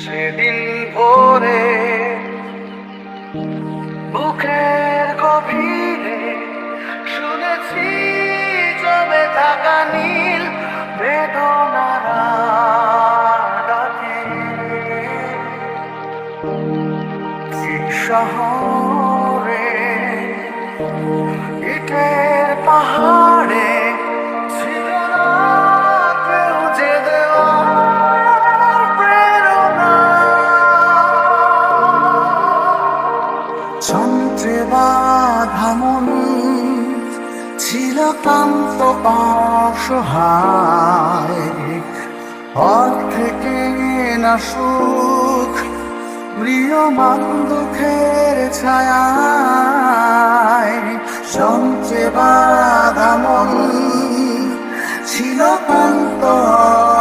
সেদিন ভোরে বুকের গভীরে শুনেছি জমে থাকা নীল বেদনার ডাকে। কি শহরে ইটের পাহাড়ে ছিল না কেউ যে দেওয়ার প্রেরণা। যন্ত্রে বাঁধা মন ছিল ক্লান্ত অসহায়, অর্থে কেনা সুখ ম্রিয়মান দুঃখের ছায়ায়। যন্ত্রে বাঁধা মন ছিল ক্লান্ত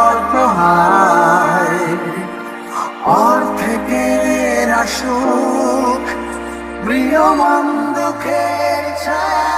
অসহায়, অর্থে কেনা সুখ ম্রিয়মান দুঃখের ছায়ায়।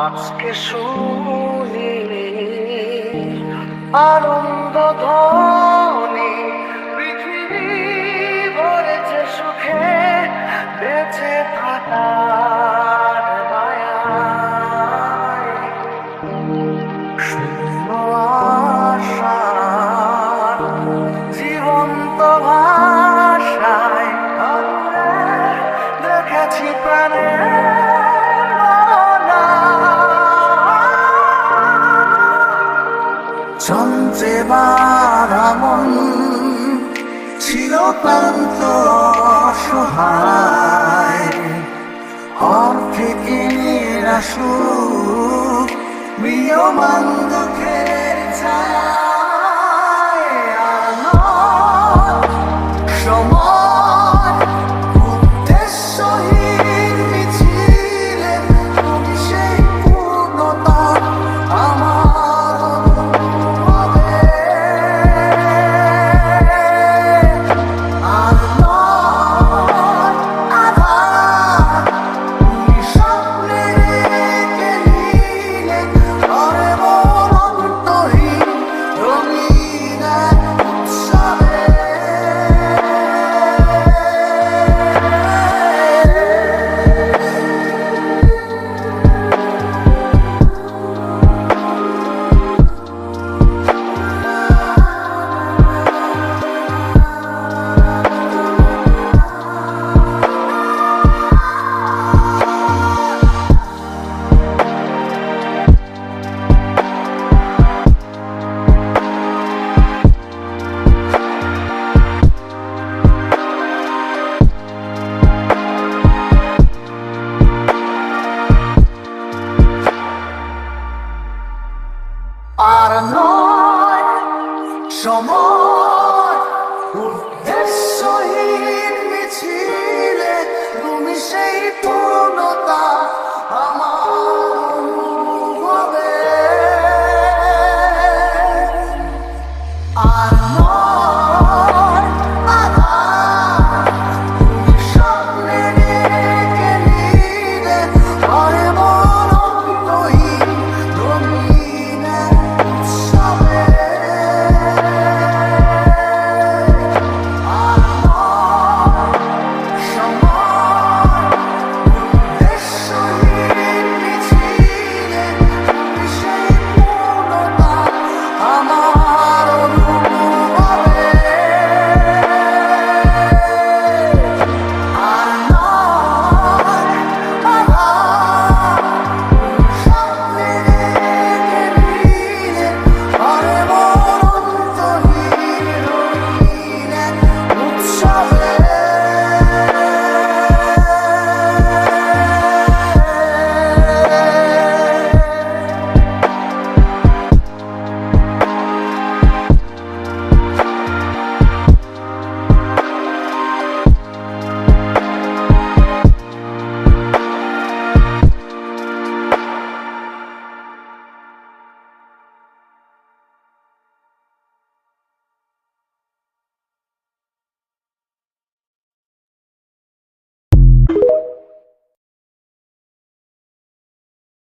আজকে শুনি আনন্দ ধ্বনি, পৃথিবী ভরেছে সুখে বেঁচে থাকার মায়ায়। শূন্য আশার জীবন্ত ভাষায় দেখেছি প্রাণে যন্ত্রে বাঁধা মন ছিল ক্লান্ত অসহায়, অর্থে কেনা সুখ ম্রিয়মান দুঃখের ছায়া।